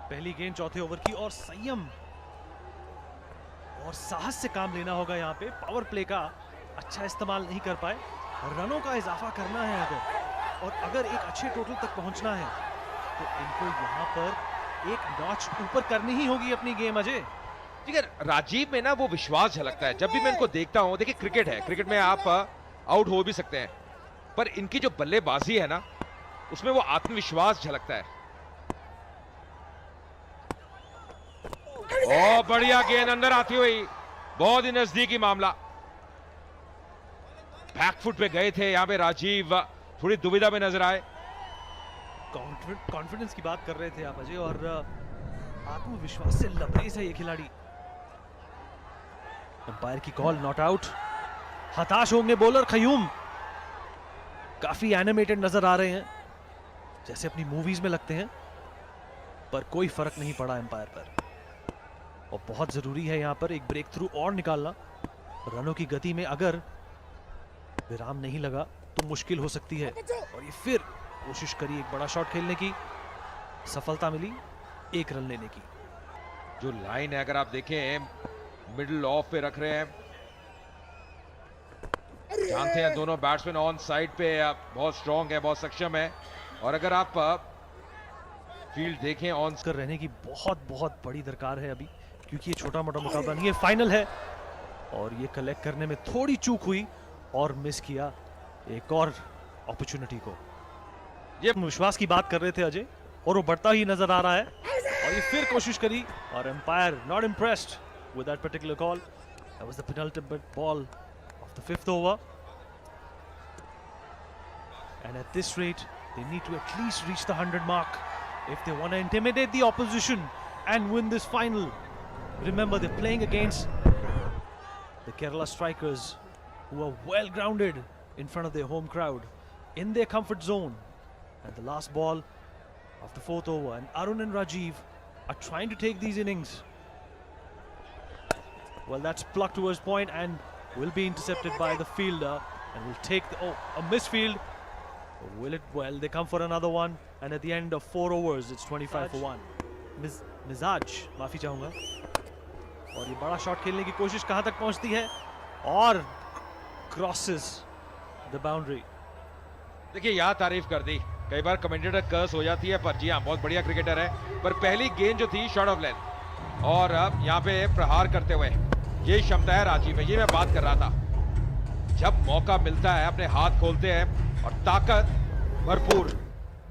पहली गेंद चौथे ओवर की और संयम और साहस से काम लेना होगा यहाँ पे। पावर प्ले का अच्छा इस्तेमाल नहीं कर पाए। रनों का इजाफा करना है अगर एक अच्छे टोटल तक पहुंचना है तो इनको यहाँ पर एक नॉच ऊपर करनी ही होगी अपनी गेम। अजय ठीक है, राजीव में ना वो विश्वास झलकता है जब भी मैं इनको देखता हूँ। देखिए क्रिकेट है, क्रिकेट में आप आउट हो भी सकते हैं, पर इनकी जो बल्लेबाजी है ना उसमें वो आत्मविश्वास झलकता है। ओ बढ़िया गेंद अंदर आती हुई, बहुत ही नजदीकी मामला। बैकफुट पे गए थे यहाँ पे राजीव, थोड़ी दुविधा में नजर आए। कॉन्फिडेंस की बात कर रहे थे आप अजय, और आत्मविश्वास से लबरेज है ये खिलाड़ी। अंपायर की कॉल नॉट आउट। हताश होंगे बॉलर खयूम, काफी एनिमेटेड नजर आ रहे हैं, जैसे अपनी मूवीज में लगते हैं, पर कोई फर्क नहीं पड़ा अंपायर पर। और बहुत जरूरी है यहां पर एक ब्रेक थ्रू और निकालना। रनों की गति में अगर विराम नहीं लगा तो मुश्किल हो सकती है। और ये फिर कोशिश करी एक बड़ा शॉट खेलने की, सफलता मिली 1 रन लेने की। जो लाइन है अगर आप देखें मिडिल ऑफ पे रख रहे हैं, जानते हैं दोनों बैट्समैन ऑन साइड पे बहुत स्ट्रांग है, बहुत सक्षम है। और अगर आप फील्ड देखें ऑन कर रहने की बहुत बड़ी दरकार है अभी, क्योंकि ये छोटा मोटा मुकाबला नहीं है, फाइनल है। और ये कलेक्ट करने में थोड़ी चूक हुई और मिस किया एक और अपॉर्चुनिटी को। ये विश्वास की बात कर रहे थे अजय, और वो बढ़ता ही नजर आ रहा है। और ये फिर कोशिश करी और umpire not impressed with that particular call. That was the penultimate ball of the 5th over. And at this rate, they need to at least reach the 100 mark if they want to intimidate the opposition and win this final. Remember, they're playing against the Kerala Strikers, who are well grounded in front of their home crowd, in their comfort zone. And the last ball of the 4th over, and Arun and Rajiv are trying to take these innings. Well, that's plucked towards point and will be intercepted by the fielder, and will take a misfield. Will it? Well, they come for another one, and at the end of 4 overs, it's 25 for 1. मिजाज माफी चाहूंगा। और ये बड़ा shot खेलने की कोशिश कहां तक पहुंचती है, और crosses the boundary. देखिए यहाँ तारीफ कर दी, कई बार कमेंटेटर कर्स हो जाती है, पर जी हाँ बहुत बढ़िया क्रिकेटर है। पर पहली गेंद जो थी शॉर्ट ऑफ लेंथ, और अब यहाँ पे प्रहार करते हुए ये क्षमता है राजीव में, ये मैं बात कर रहा था। जब मौका मिलता है अपने हाथ खोलते हैं, और ताकत भरपूर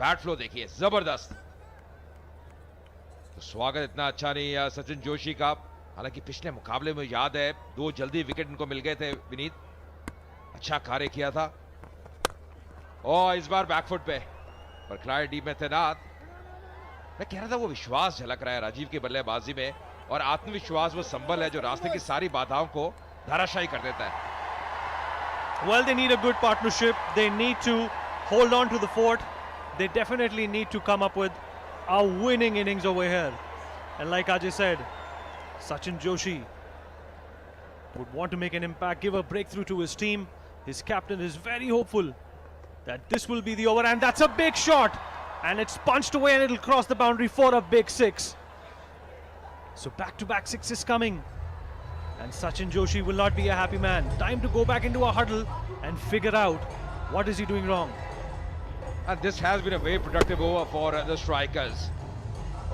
बैट फ्लो देखिए जबरदस्त। तो स्वागत इतना अच्छा नहीं सचिन जोशी का, हालांकि पिछले मुकाबले में याद है 2 जल्दी विकेट इनको मिल गए थे। विनीत अच्छा कार्य किया था, और इस बार बैकफुट पे पर खिलाड़ी टीम में तैनात। मैं कह रहा था वो विश्वास झलक रहा है राजीव की बल्लेबाजी में, और आत्मविश्वास वो संबल है जो रास्ते की सारी बाधाओं को धराशायी कर देता है। Well, they need a good partnership. They need to hold on to the fort. They definitely need to come up with a winning innings over here. And like Ajay said, Sachin Joshi would want to make an impact, give a breakthrough to his team. His captain is very hopeful that this will be the over, and that's a big shot. And it's punched away, and it'll cross the boundary for a big 6. So back-to-back sixes coming. And Sachin Joshi will not be a happy man. Time to go back into a huddle and figure out what is he doing wrong. And this has been a very productive over for the strikers.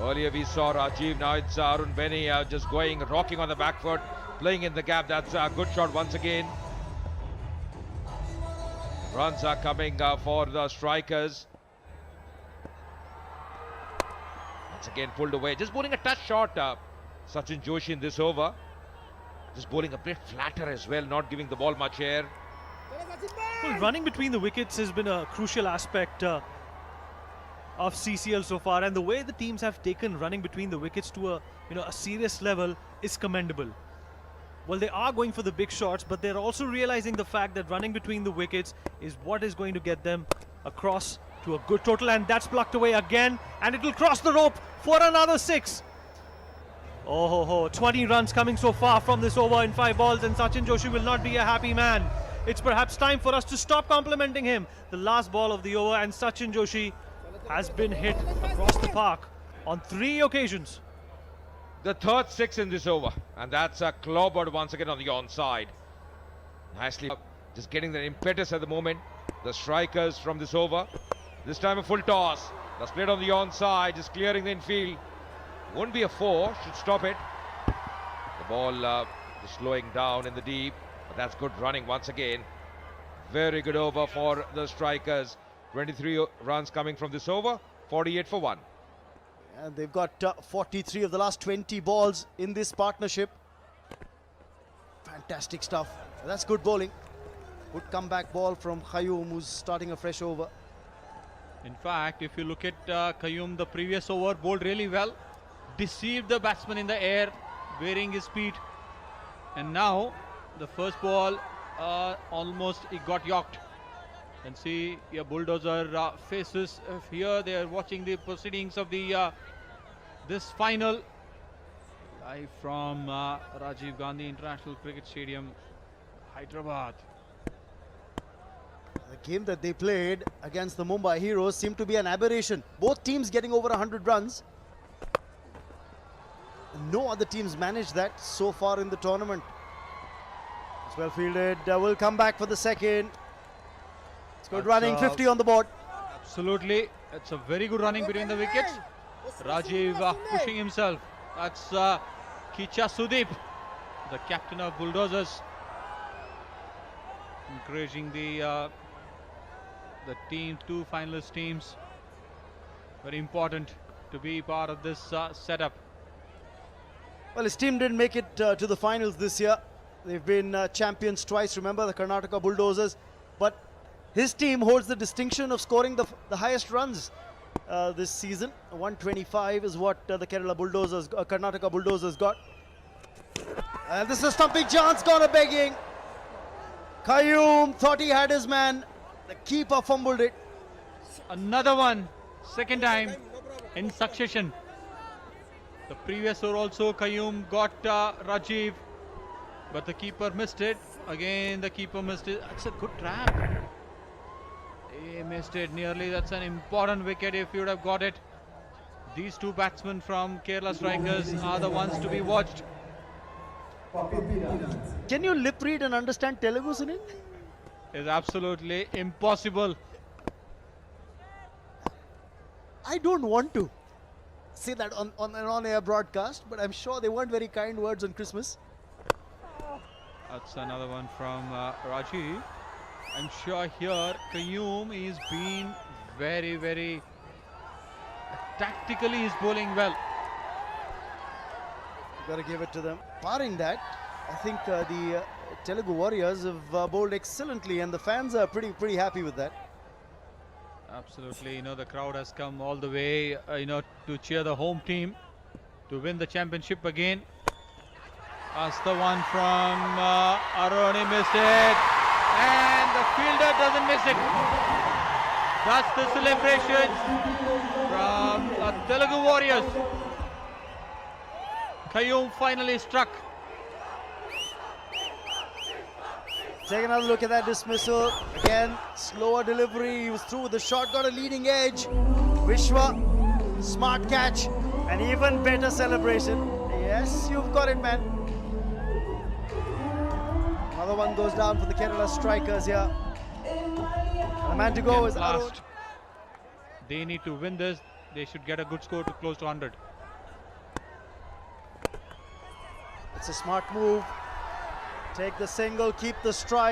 Earlier we saw Rajiv, now it's Arun Beni just going, rocking on the back foot, playing in the gap. That's a good shot once again. Runs are coming for the strikers. Once again pulled away, just bowling a touch shot. Sachin Joshi in this over. Just bowling a bit flatter as well, not giving the ball much air. Well, running between the wickets has been a crucial aspect of CCL so far, and the way the teams have taken running between the wickets to a serious level is commendable. Well, they are going for the big shots, but they're also realizing the fact that running between the wickets is what is going to get them across to a good total, and that's plucked away again, and it will cross the rope for another 6. Oh ho ho, 20 runs coming so far from this over in 5 balls, and Sachin Joshi will not be a happy man. It's perhaps time for us to stop complimenting him. The last ball of the over, and Sachin Joshi has been hit across the park on 3 occasions. The third six in this over, and that's a clobbered once again on the onside. Nicely, just getting the impetus at the moment. The strikers from this over. This time a full toss. That's played on the onside, just clearing the infield. Won't be a 4, should stop it. The ball just slowing down in the deep, but that's good running once again. Very good over for the strikers. 23 runs coming from this over, 48 for 1. And they've got 43 of the last 20 balls in this partnership. Fantastic stuff. That's good bowling. Good comeback ball from Qayyum, who's starting a fresh over. In fact, if you look at Qayyum, the previous over bowled really well, deceived the batsman in the air, varying his speed, and now the first ball almost it got yorked. And see your Bulldozer faces here. They are watching the proceedings of the this final live from Rajiv Gandhi International Cricket Stadium, Hyderabad. The game that they played against the Mumbai Heroes seemed to be an aberration. Both teams getting over 100 runs. No other teams managed that so far in the tournament. It's well fielded. Will come back for the second. It's good running. 50 on the board. Absolutely, it's a very good running between the wickets. Rajiv pushing himself. That's Kicha Sudeep, the captain of Bulldozers, encouraging the team, 2 finalist teams. Very important to be part of this setup. Well, his team didn't make it to the finals this year. They've been champions twice, remember, the Karnataka Bulldozers. But his team holds the distinction of scoring the highest runs this season. 125 is what the Kerala Bulldozers, Karnataka Bulldozers got. And this is a stumping chance, gone a begging. Qayyum thought he had his man. The keeper fumbled it. Another one, second time in succession. The previous over also Qayyum got Rajiv, but the keeper missed it. Again the keeper missed it. That's a good trap. He missed it nearly. That's an important wicket if you would have got it. These 2 batsmen from Kerala Strikers are the ones to be watched. Can you lip read and understand Telugu, Sunil? It's absolutely impossible. I don't want to say that on an on-air broadcast, but I'm sure they weren't very kind words on Christmas. That's another one from Rajiv. I'm sure here Qayyum is being very, very tactically he's bowling well. Got to give it to them. Barring that, I think the Telugu Warriors have bowled excellently, and the fans are pretty happy with that. Absolutely, the crowd has come all the way, to cheer the home team to win the championship again. That's the one from Arun. He missed it, and the fielder doesn't miss it. That's the celebration from Telugu Warriors. Qayyum finally struck. Take another look at that dismissal. Again, slower delivery. He was through with the shot, got a leading edge. Vishwa, smart catch, and even better celebration. Yes, you've got it, man. Another one goes down for the Kerala Strikers here. And the man to go is Arun. They need to win this. They should get a good score to close to 100. It's a smart move. Take the single, keep the strike.